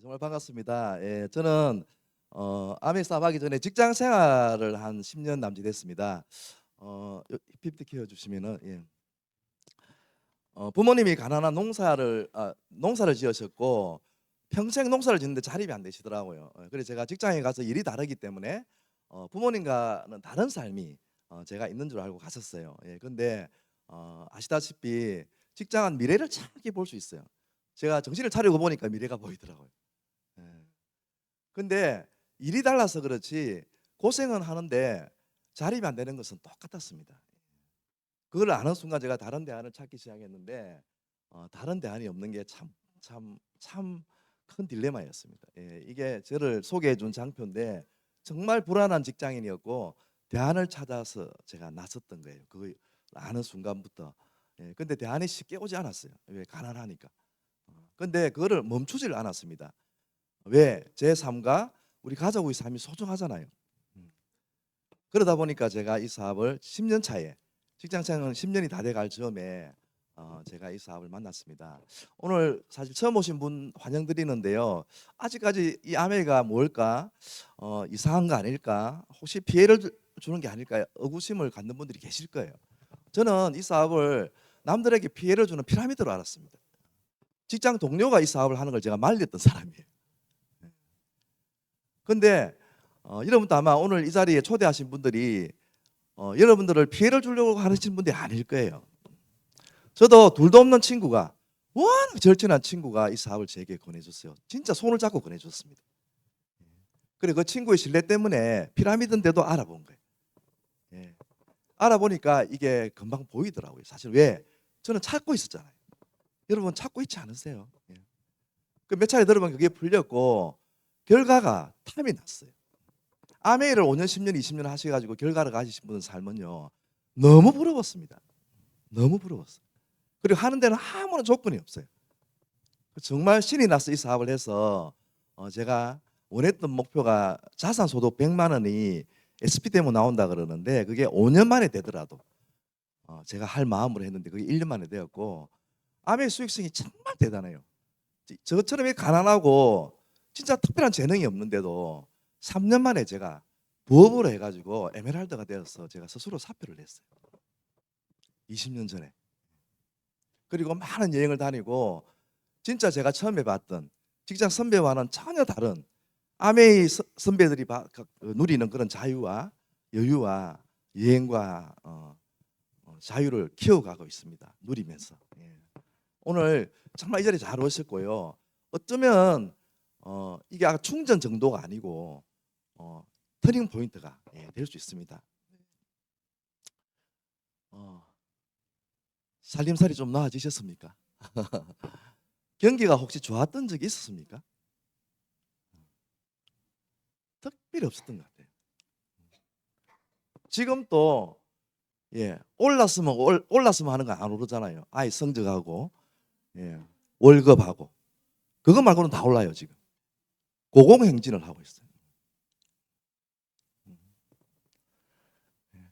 정말 반갑습니다. 예, 저는 아메 사업하기 전에 직장 생활을 한 10년 남짓 했습니다. PPT 키워 주시면은 예. 부모님이 가난한 농사를 지으셨고 평생 농사를 짓는데 자립이 안 되시더라고요. 그래서 제가 직장에 가서 일이 다르기 때문에 부모님과는 다른 삶이 제가 있는 줄 알고 갔었어요. 예, 근데 아시다시피 직장은 미래를 정확히 볼 수 있어요. 제가 정신을 차리고 보니까 미래가 보이더라고요. 예. 근데 일이 달라서 그렇지 고생은 하는데 자립이 안 되는 것은 똑같았습니다. 그걸 아는 순간 제가 다른 대안을 찾기 시작했는데 다른 대안이 없는 게 참 큰 딜레마였습니다. 예, 이게 저를 소개해 준 장표인데 정말 불안한 직장인이었고 대안을 찾아서 제가 나섰던 거예요. 그걸 아는 순간부터. 예, 근데 대안이 쉽게 오지 않았어요. 왜? 가난하니까. 근데 그거를 멈추질 않았습니다. 왜? 제 삶과 우리 가족의 삶이 소중하잖아요. 음. 그러다 보니까 제가 이 사업을 10년 차에 직장생활 10년이 다 돼갈 즈음에 제가 이 사업을 만났습니다. 오늘 사실 처음 오신 분 환영드리는데요. 아직까지 이 아메가 뭘까? 이상한 거 아닐까? 혹시 피해를 주는 게 아닐까? 의구심을 갖는 분들이 계실 거예요. 저는 이 사업을 남들에게 피해를 주는 피라미드로 알았습니다. 직장 동료가 이 사업을 하는 걸 제가 말렸던 사람이에요. 근데 여러분도 아마 오늘 이 자리에 초대하신 분들이 여러분들을 피해를 주려고 하시는 분들이 아닐 거예요. 저도 둘도 없는 친구가 워낙 절친한 친구가 이 사업을 제게 권해줬어요. 진짜 손을 잡고 권해줬습니다. 그리고 그 친구의 신뢰 때문에 피라미드인데도 알아본 거예요. 예. 알아보니까 이게 금방 보이더라고요. 사실 왜? 저는 찾고 있었잖아요. 여러분 찾고 있지 않으세요? 예. 그 몇 차례 들어보면 그게 풀렸고 결과가 탐이 났어요. 아메이를 5년, 10년, 20년 하셔가지고 결과를 가지신 분의 삶은요 너무 부러웠습니다. 너무 부러웠어요. 그리고 하는 데는 아무런 조건이 없어요. 정말 신이 나서 이 사업을 해서 제가 원했던 목표가 자산 소득 100만 원이 SP 되면 나온다 그러는데 그게 5년 만에 되더라도 제가 할 마음으로 했는데 그게 1년 만에 되었고 아메이 수익성이 정말 대단해요. 저처럼 가난하고 진짜 특별한 재능이 없는데도 3년 만에 제가 부업으로 해가지고 에메랄드가 되어서 제가 스스로 사표를 냈어요. 20년 전에. 그리고 많은 여행을 다니고 진짜 제가 처음에 봤던 직장 선배와는 전혀 다른 아메이 선배들이 누리는 그런 자유와 여유와 여행과 자유를 키워가고 있습니다. 누리면서. 예. 오늘 정말 이 자리에 잘 오셨고요. 어쩌면 이게 충전 정도가 아니고 터닝 포인트가 될 수 있습니다. 살림살이 좀 나아지셨습니까? 경기가 혹시 좋았던 적이 있었습니까? 특별히 없었던 것 같아요. 지금 또 올랐으면 하는 거 안 오르잖아요. 아이 성적하고 월급하고 그거 말고는 다 올라요 지금. 고공행진을 하고 있어요.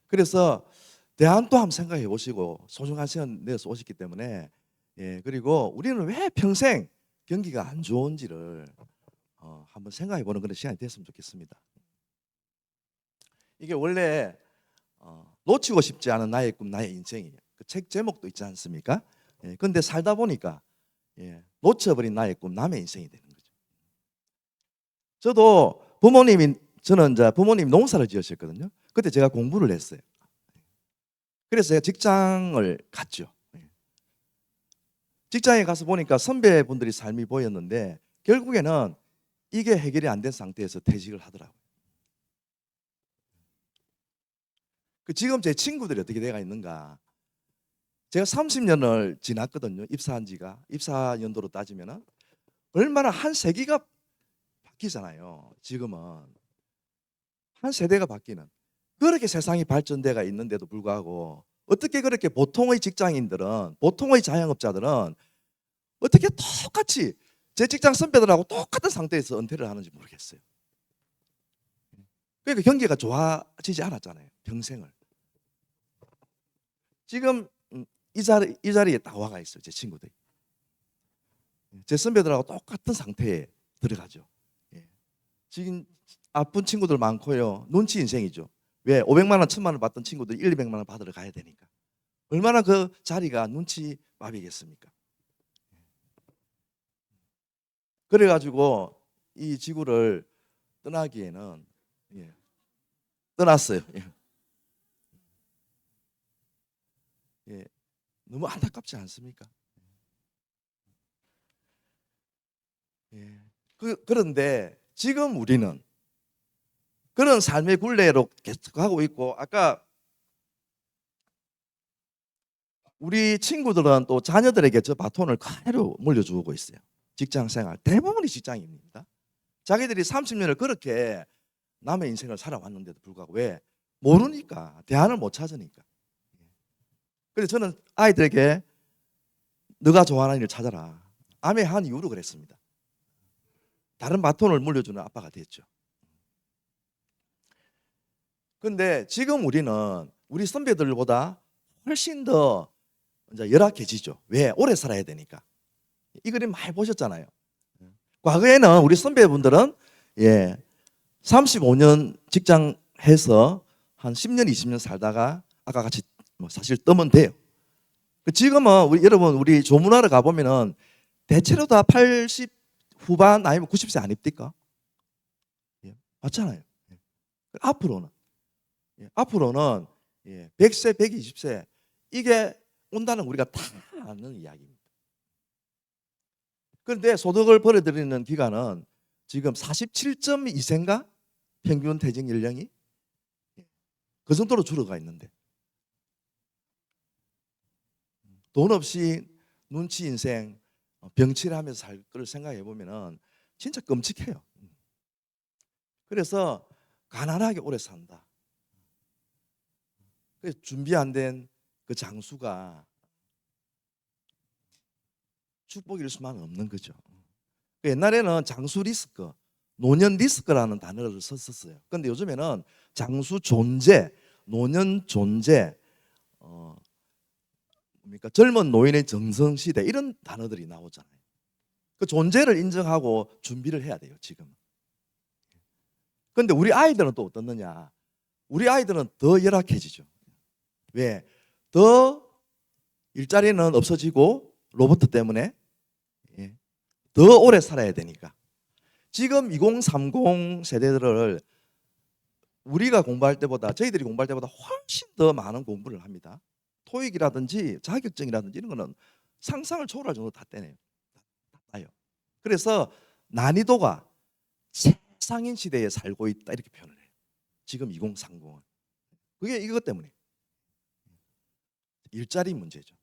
그래서 대안도 한번 생각해 보시고 소중한 시간 내서 오셨기 때문에 그리고 우리는 왜 평생 경기가 안 좋은지를 한번 생각해 보는 그런 시간이 됐으면 좋겠습니다. 이게 원래 놓치고 싶지 않은 나의 꿈, 나의 인생이에요. 그 책 제목도 있지 않습니까? 근데 살다 보니까 놓쳐버린 나의 꿈, 남의 인생이 되는 거죠. 저는 이제 부모님이 농사를 지으셨거든요. 그때 제가 공부를 했어요. 그래서 제가 직장을 갔죠. 직장에 가서 보니까 선배분들이 삶이 보였는데 결국에는 이게 해결이 안 된 상태에서 퇴직을 하더라고요. 지금 제 친구들이 어떻게 돼가 있는가? 제가 30년을 지났거든요. 입사 연도로 따지면은 얼마나 한 세기가 바뀌잖아요. 지금은 한 세대가 바뀌는 그렇게 세상이 발전돼가 있는데도 불구하고 어떻게 그렇게 보통의 직장인들은 보통의 자영업자들은 어떻게 똑같이 제 직장 선배들하고 똑같은 상태에서 은퇴를 하는지 모르겠어요. 그러니까 경기가 좋아지지 않았잖아요. 평생을. 지금 이 자리에 딱 와가 있어요. 제 친구들이. 제 선배들하고 똑같은 상태에 들어가죠. 예. 지금 아픈 친구들 많고요. 눈치 인생이죠. 왜 500만 원, 1000만 원 받던 친구들이 1, 200만 원 받으러 가야 되니까. 얼마나 그 자리가 눈치 밥이겠습니까? 그래가지고 이 지구를 떠나기에는 떠났어요. 너무 안타깝지 않습니까? 그런데 지금 우리는 그런 삶의 굴레로 계속 가고 있고, 아까 우리 친구들은 또 자녀들에게 저 바톤을 그대로 물려주고 있어요. 직장 생활 대부분이 직장인입니다. 자기들이 30년을 그렇게 남의 인생을 살아왔는데도 불구하고 왜? 모르니까, 대안을 못 찾으니까. 그래서 저는 아이들에게 너가 좋아하는 일을 찾아라, 암해한 이유로 그랬습니다. 다른 바톤을 물려주는 아빠가 됐죠. 근데 지금 우리는 우리 선배들보다 훨씬 더 이제 열악해지죠. 왜? 오래 살아야 되니까. 이 그림 많이 보셨잖아요. 과거에는 우리 선배분들은 35년 직장 해서 한 10년, 20년 살다가 아까 같이 사실 뜨면 돼요. 지금은 여러분 우리 조문하러 가보면은 대체로 다 80 후반 아니면 90세 안 입니까? 맞잖아요. 앞으로는 100세, 120세 이게 온다는 우리가 다 아는 이야기입니다. 그런데 소득을 벌어들이는 기간은 지금 47.2세인가? 평균 퇴직 연령이 그 정도로 줄어가 있는데 돈 없이 눈치 인생 병치하면서 살 걸 생각해 보면은 진짜 끔찍해요. 그래서 가난하게 오래 산다. 그래서 준비 안 된 그 장수가 축복일 수만 없는 거죠. 옛날에는 장수 리스크, 노년 리스크라는 단어를 썼었어요. 그런데 요즘에는 장수 존재, 노년 존재, 젊은 노인의 정성시대 이런 단어들이 나오잖아요. 그 존재를 인정하고 준비를 해야 돼요, 지금. 그런데 우리 아이들은 또 어떻느냐? 우리 아이들은 더 열악해지죠. 왜? 더 일자리는 없어지고 로봇 때문에 더 오래 살아야 되니까. 지금 2030 세대들을 우리가 공부할 때보다, 저희들이 공부할 때보다 훨씬 더 많은 공부를 합니다. 토익이라든지 자격증이라든지 이런 거는 상상을 초월할 정도 다 떼네요. 다 따요. 그래서 난이도가 최상인 시대에 살고 있다 이렇게 표현을 해요. 지금 2030은. 그게 이것 때문에 일자리 문제죠.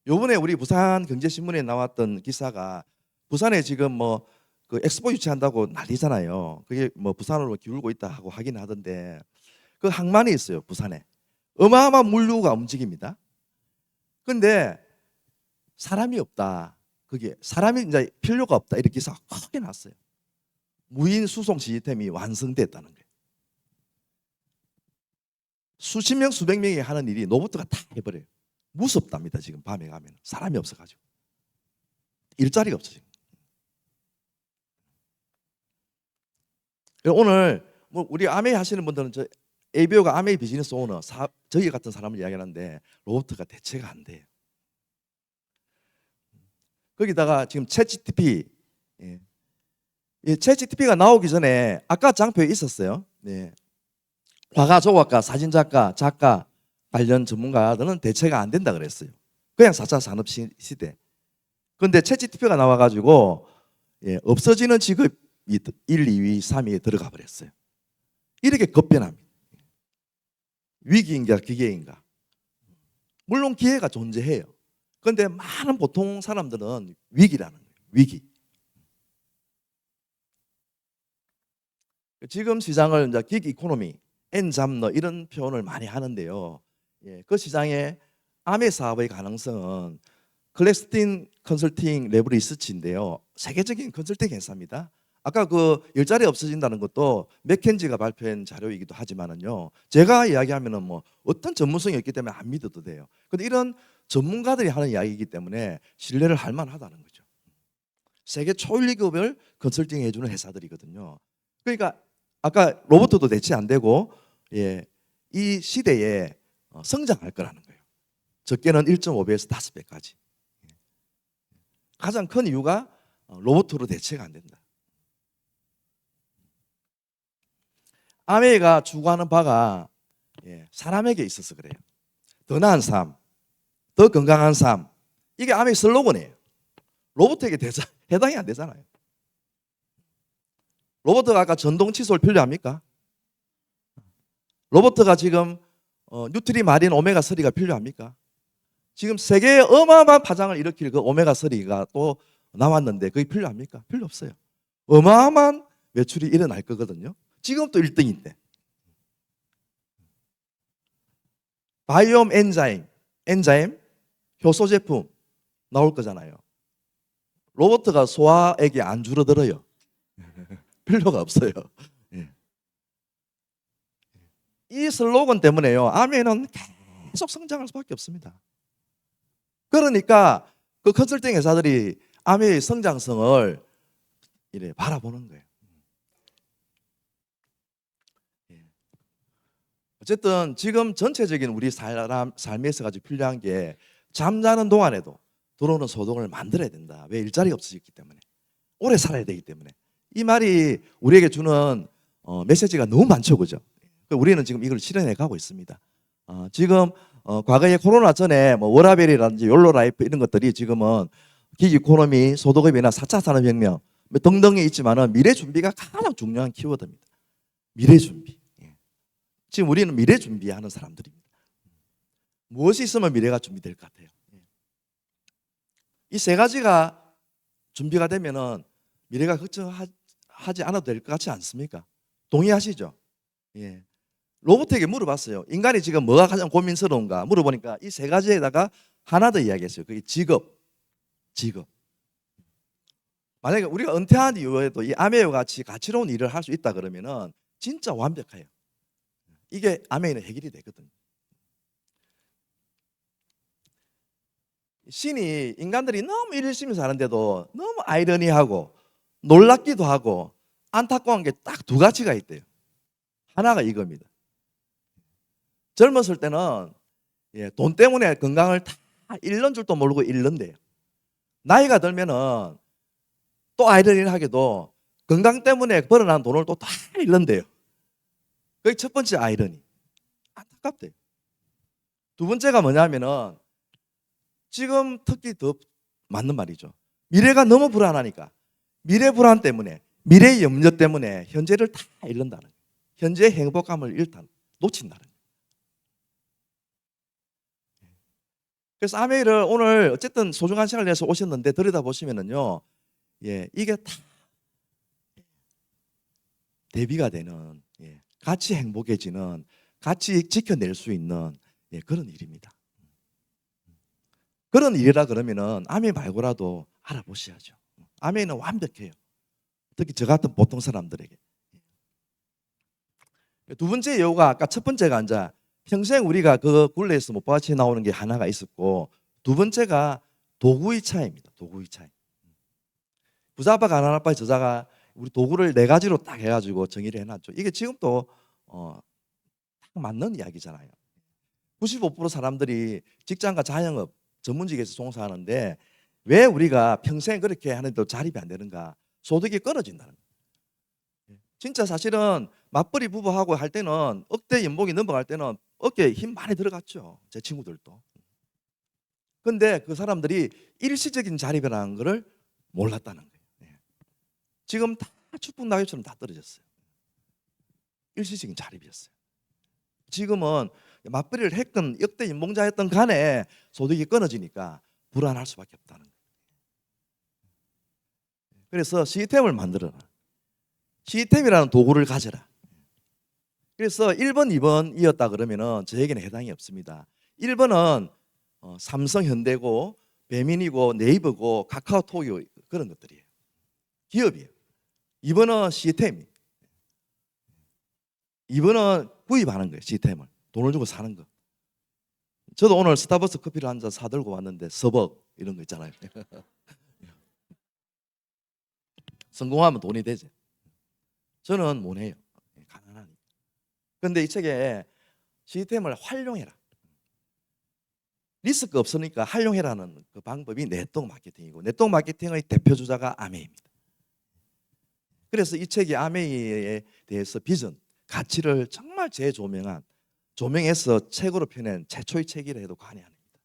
요번에 우리 부산 경제신문에 나왔던 기사가 부산에 지금 그 엑스포 유치한다고 난리잖아요. 그게 부산으로 기울고 있다 하고 하긴 하던데 그 항만이 있어요, 부산에. 어마어마한 물류가 움직입니다. 근데 사람이 없다. 그게 사람이 이제 필요가 없다. 이렇게 기사가 크게 났어요. 무인 수송 시스템이 완성됐다는 거예요. 수십 명, 수백 명이 하는 일이 로봇가 다 해버려요. 무섭답니다. 지금 밤에 가면 사람이 없어가지고 일자리가 없어요. 오늘 우리 아메이 하시는 분들은 저 ABO가 아메이 비즈니스 오너 저희 같은 사람을 이야기하는데 로봇가 대체가 안 돼요. 거기다가 지금 챗GPT가 나오기 전에 아까 장표에 있었어요. 화가, 조각가, 사진작가, 작가 관련 전문가들은 대체가 안 된다 그랬어요. 그냥 4차 산업 시대. 그런데 챗GPT가 나와가지고 없어지는 직업이 1, 2위, 3위에 들어가 버렸어요. 이렇게 급변합니다. 위기인가 기계인가. 물론 기회가 존재해요. 그런데 많은 보통 사람들은 위기라는 거예요. 위기. 지금 시장을 이제 기기 이코노미, 엔잡너 이런 표현을 많이 하는데요. 그 시장의 암의 사업의 가능성은 클래스틴 컨설팅 레브 리서치인데요. 세계적인 컨설팅 회사입니다. 아까 그 일자리 없어진다는 것도 맥켄지가 발표한 자료이기도 하지만은요. 제가 이야기하면은 어떤 전문성이 없기 때문에 안 믿어도 돼요. 그런데 이런 전문가들이 하는 이야기이기 때문에 신뢰를 할 만하다는 거죠. 세계 초일기업을 컨설팅 해주는 회사들이거든요. 그러니까 아까 로봇도 대체 안 되고 이 시대에 성장할 거라는 거예요. 적게는 1.5배에서 5배까지. 가장 큰 이유가 로봇으로 대체가 안 된다. 아메이가 추구하는 바가 사람에게 있어서 그래요. 더 나은 삶, 더 건강한 삶. 이게 아메이 슬로건이에요. 로봇에게 해당이 안 되잖아요. 로봇가 아까 전동 칫솔 필요합니까? 로봇가 지금 뉴트리 마린 오메가 3가 필요합니까? 지금 세계에 어마어마한 파장을 일으킬 그 오메가 3가 또 나왔는데 그게 필요합니까? 필요 없어요. 어마어마한 매출이 일어날 거거든요. 지금 또 1등인데. 바이옴 엔자임, 효소 제품 나올 거잖아요. 로봇가 소화액이 안 줄어들어요. 필요가 없어요. 이 슬로건 때문에요. 아메는 계속 성장할 수밖에 없습니다. 그러니까 그 컨설팅 회사들이 아메의 성장성을 이래 바라보는 거예요. 어쨌든 지금 전체적인 우리 삶에서 가지고 필요한 게 잠자는 동안에도 들어오는 소득을 만들어야 된다. 왜? 일자리가 없어졌기 때문에. 오래 살아야 되기 때문에. 이 말이 우리에게 주는 메시지가 너무 많죠, 그죠? 우리는 지금 이걸 실현해 가고 있습니다. 지금 과거에 코로나 전에 뭐 워라밸이라든지 욜로라이프 이런 것들이 지금은 기기 이코노미, 소득의 변화, 4차 산업혁명 등등이 있지만은 미래 준비가 가장 중요한 키워드입니다. 미래 준비. 지금 우리는 미래 준비하는 사람들입니다. 무엇이 있으면 미래가 준비될 것 같아요? 이 세 가지가 준비가 되면은 미래가 걱정하지 않아도 될 것 같지 않습니까? 동의하시죠? 예. 로봇에게 물어봤어요. 인간이 지금 뭐가 가장 고민스러운가 물어보니까 이 세 가지에다가 하나 더 이야기했어요. 그게 직업. 만약에 우리가 은퇴한 이후에도 이 아메이와 같이 가치로운 일을 할 수 있다 그러면은 진짜 완벽해요. 이게 아메이는 해결이 되거든요. 신이 인간들이 너무 일을 열심히 사는데도 너무 아이러니하고 놀랍기도 하고 안타까운 게 딱 두 가지가 있대요. 하나가 이겁니다. 젊었을 때는 돈 때문에 건강을 다 잃는 줄도 모르고 잃는데요. 나이가 들면은 또 아이러니하게도 건강 때문에 벌어난 돈을 또 다 잃는데요. 그게 첫 번째 아이러니. 안타깝대요. 두 번째가 뭐냐면은 지금 특히 더 맞는 말이죠. 미래가 너무 불안하니까 미래 불안 때문에 미래 염려 때문에 현재를 다 잃는다는 거예요. 현재의 행복감을 일단 놓친다는 거예요. 그래서 아메이를 오늘 어쨌든 소중한 시간을 내서 오셨는데 들여다보시면은요, 이게 다 대비가 되는, 같이 행복해지는, 같이 지켜낼 수 있는 그런 일입니다. 그런 일이라 그러면은 아메이 말고라도 알아보셔야죠. 아메이는 완벽해요. 특히 저 같은 보통 사람들에게. 두 번째 이유가 아까 첫 번째가 이제 평생 우리가 그 굴레에서 못 빠져 나오는 게 하나가 있었고, 두 번째가 도구의 차이입니다. 도구의 차이. 부자 아빠 가난한 아빠의 저자가 우리 도구를 네 가지로 딱 해가지고 정의를 해놨죠. 이게 지금도 딱 맞는 이야기잖아요. 95% 사람들이 직장과 자영업 전문직에서 종사하는데 왜 우리가 평생 그렇게 하는데도 자립이 안 되는가? 소득이 끊어진다는 거예요. 진짜 사실은 맞벌이 부부하고 할 때는 억대 연봉이 넘어갈 때는 어깨에 힘 많이 들어갔죠. 제 친구들도. 근데 그 사람들이 일시적인 자립이라는 것을 몰랐다는 거예요. 지금 다 축복 낙엽처럼 다 떨어졌어요. 일시적인 자립이었어요. 지금은 맞벌이를 했건 역대 연봉자였던 간에 소득이 끊어지니까 불안할 수밖에 없다는 거예요. 그래서 시스템을 만들어라. 시스템이라는 도구를 가져라. 그래서 1번, 2번이었다 그러면은 저에게는 해당이 없습니다. 1번은 삼성, 현대고 배민이고 네이버고 카카오톡이고 그런 것들이에요. 기업이에요. 2번은 시스템이에요. 2번은 구입하는 거예요. 시스템을. 돈을 주고 사는 거. 저도 오늘 스타벅스 커피를 한 잔 사들고 왔는데 서벅 이런 거 있잖아요. 성공하면 돈이 되지. 저는 못 해요. 가난하니까. 그런데 이 책에 시스템을 활용해라. 리스크 없으니까 활용해라는 그 방법이 네트워크 마케팅이고, 네트워크 마케팅의 대표 주자가 아메이입니다. 그래서 이 책이 아메이에 대해서 비전, 가치를 정말 조명해서 책으로 펴낸 최초의 책이라 해도 과언이 아닙니다.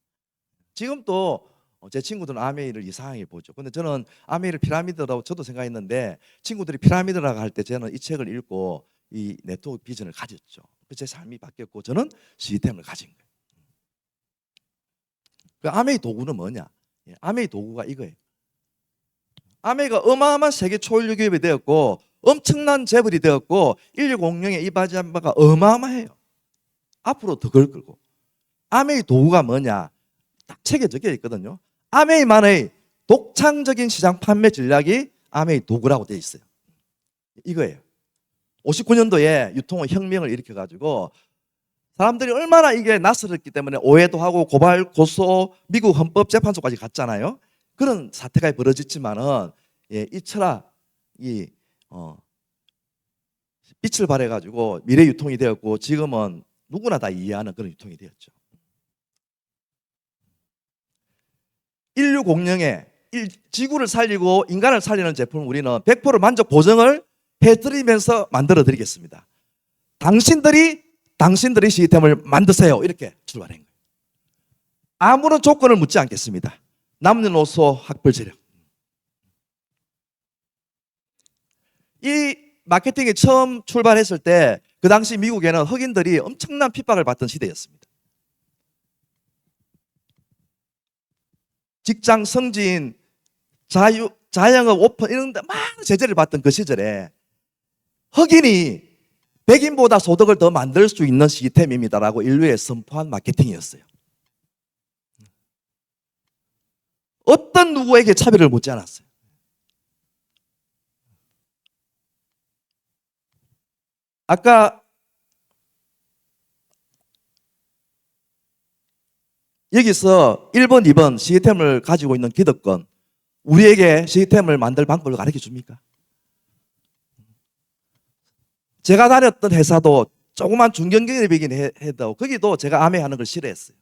지금 또 제 친구들은 아메이를 이상하게 보죠. 근데 저는 아메이를 피라미드라고 저도 생각했는데, 친구들이 피라미드라고 할 때 저는 이 책을 읽고 이 네트워크 비전을 가졌죠. 제 삶이 바뀌었고 저는 시스템을 가진 거예요. 그 아메이 도구는 뭐냐? 아메이 도구가 이거예요. 아메이가 어마어마한 세계 초일류 기업이 되었고 엄청난 재벌이 되었고 인류 공룡의 이바지함바가 어마어마해요. 앞으로 더 걸 거고. 아메이 도구가 뭐냐? 딱 책에 적혀 있거든요. 아메이만의 독창적인 시장 판매 전략이 아메이 도구라고 되어 있어요. 이거예요. 59년도에 유통의 혁명을 일으켜가지고 사람들이 얼마나 이게 낯설었기 때문에 오해도 하고 고발, 고소, 미국 헌법재판소까지 갔잖아요. 그런 사태가 벌어졌지만은 이 철학이 빛을 발해가지고 미래 유통이 되었고 지금은 누구나 다 이해하는 그런 유통이 되었죠. 인류 공룡의 지구를 살리고 인간을 살리는 제품을 우리는 100% 만족 보증을 해드리면서 만들어 드리겠습니다. 당신들이 시스템을 만드세요. 이렇게 출발한 거예요. 아무런 조건을 묻지 않겠습니다. 남녀노소 학벌재력. 이 마케팅이 처음 출발했을 때 그 당시 미국에는 흑인들이 엄청난 핍박을 받던 시대였습니다. 직장 승진, 자영업 오픈 이런 데 막 제재를 받던 그 시절에 흑인이 백인보다 소득을 더 만들 수 있는 시스템입니다라고 인류에 선포한 마케팅이었어요. 어떤 누구에게 차별을 묻지 않았어요. 아까 여기서 1번, 2번 시스템을 가지고 있는 기득권, 우리에게 시스템을 만들 방법을 가르쳐 줍니까? 제가 다녔던 회사도 조그만 중견기업이긴 해도 거기도 제가 아메이하는 걸 싫어했어요.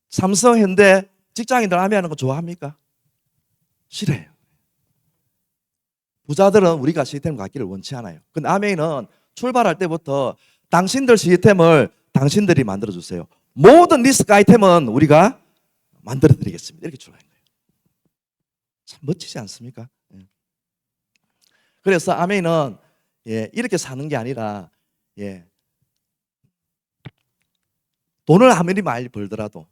삼성, 현대 직장인들 아메이하는 거 좋아합니까? 싫어해요. 부자들은 우리가 시스템을 갖기를 원치 않아요. 근데 아메이는 출발할 때부터 당신들 시스템을 당신들이 만들어주세요. 모든 리스크 아이템은 우리가 만들어드리겠습니다. 이렇게 출발한 거예요. 참 멋지지 않습니까? 그래서 아메이는 이렇게 사는 게 아니라 돈을 아무리 많이 벌더라도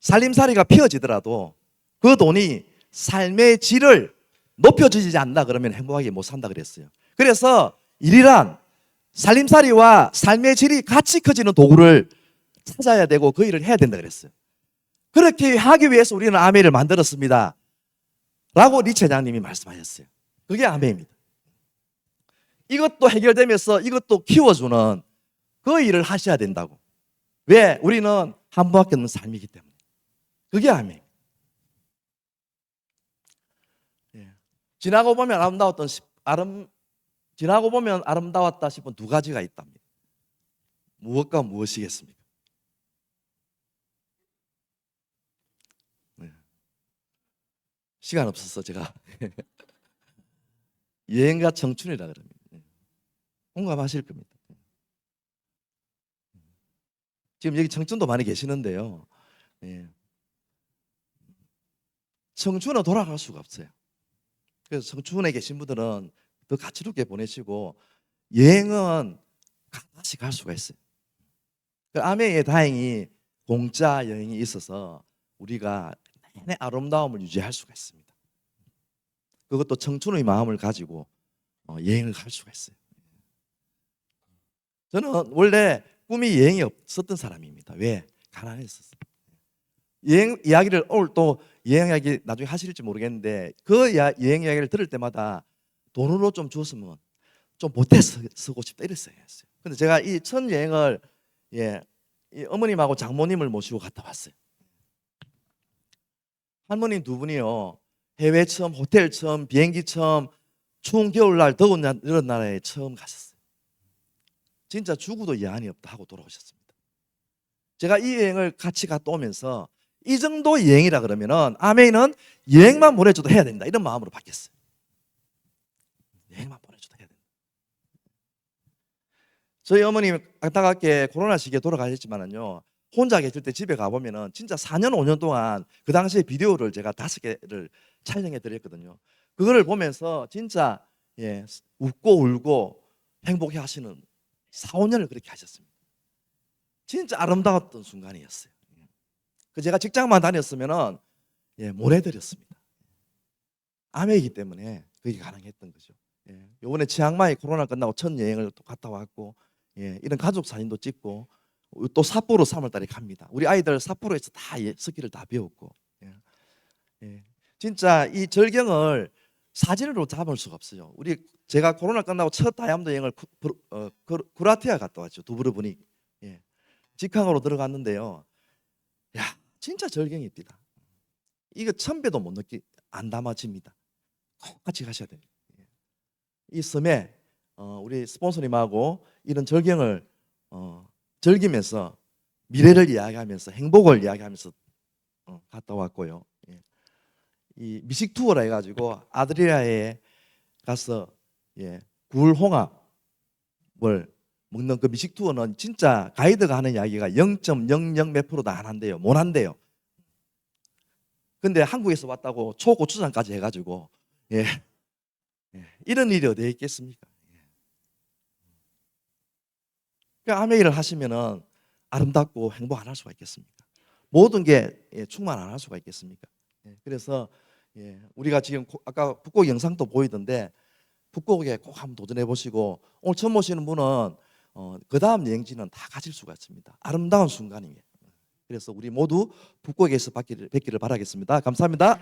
살림살이가 피어지더라도 그 돈이 삶의 질을 높여주지 않는다 그러면 행복하게 못 산다 그랬어요. 그래서 일이란 살림살이와 삶의 질이 같이 커지는 도구를 찾아야 되고 그 일을 해야 된다 그랬어요. 그렇게 하기 위해서 우리는 아메이를 만들었습니다 라고 리 차장님이 말씀하셨어요. 그게 아메이입니다. 이것도 해결되면서 이것도 키워주는 그 일을 하셔야 된다고. 왜? 우리는 한 번밖에 없는 삶이기 때문에. 그게 아메이. 지나고 보면 아름다웠다 싶은 두 가지가 있답니다. 무엇과 무엇이겠습니까? 시간 없어서 제가 여행과 청춘이라 그럽니다. 공감하실 겁니다. 지금 여기 청춘도 많이 계시는데요. 청춘은 돌아갈 수가 없어요. 그래서 청춘에 계신 분들은 더 가치롭게 보내시고 여행은 다시 갈 수가 있어요. 아메이에 다행히 공짜 여행이 있어서 우리가 내내 아름다움을 유지할 수가 있습니다. 그것도 청춘의 마음을 가지고 여행을 갈 수가 있어요. 저는 원래 꿈이 여행이 없었던 사람입니다. 왜? 가난했었어요. 여행 이야기를 오늘 또 여행 이야기 나중에 하실지 모르겠는데 그 여행 이야기를 들을 때마다 돈으로 좀 줬으면 좀 보태 쓰고 싶다 이랬어요. 근데 제가 이 첫 여행을 이 어머님하고 장모님을 모시고 갔다 왔어요. 할머니 두 분이요 해외 처음, 호텔 처음, 비행기 처음, 추운 겨울날 더운 이런 나라에 처음 가셨어요. 진짜 죽어도 여한이 없다 하고 돌아오셨습니다. 제가 이 여행을 같이 갔다 오면서 이 정도 여행이라 그러면은 아멘은 여행만 보내줘도 해야 된다 이런 마음으로 바뀌었어요. 여행만 보내줘도 해야 된다. 저희 어머님 안타깝게 코로나 시기에 돌아가셨지만은요, 혼자 계실 때 집에 가보면은 진짜 4년 5년 동안 그 당시에 비디오를 제가 5개를 촬영해 드렸거든요. 그거를 보면서 진짜 웃고 울고 행복해 하시는 4, 5년을 그렇게 하셨습니다. 진짜 아름다웠던 순간이었어요. 그 제가 직장만 다녔으면은 모래드렸습니다. 아메이기 때문에 그게 가능했던 거죠. 요번에 치앙마이 코로나 끝나고 첫 여행을 또 갔다 왔고, 이런 가족 사진도 찍고, 또 삿포로 3월달에 갑니다. 우리 아이들 삿포로에서 다 스키를 다 배웠고, 진짜 이 절경을 사진으로 잡을 수가 없어요. 제가 코로나 끝나고 첫 다이아몬드 여행을 구라티아 갔다 왔죠. 두브르브닉. 직항으로 들어갔는데요. 야, 진짜 절경입니다. 이거 1000배도 못 안 담아집니다. 꼭 같이 가셔야 돼요. 이 섬에 우리 스폰서님하고 이런 절경을 즐기면서 미래를 이야기하면서 행복을 이야기하면서 갔다 왔고요. 이 미식 투어라 해가지고 아드리아에 가서 굴 홍합을 먹는 그 미식 투어는 진짜 가이드가 하는 이야기가 0.00 몇 프로도 안 한대요. 못 한대요. 근데 한국에서 왔다고 초고추장까지 해가지고 이런 일이 어디에 있겠습니까? 그러니까 아메이를 하시면은 아름답고 행복 안 할 수가 있겠습니까? 모든 게 충만 안 할 수가 있겠습니까? 그래서 우리가 지금 아까 북곡 영상도 보이던데 북곡에 꼭 한번 도전해 보시고, 오늘 처음 오시는 분은 그 다음 여행지는 다 가실 수가 있습니다. 아름다운 순간이에요. 그래서 우리 모두 북곡에서 뵙기를 바라겠습니다. 감사합니다.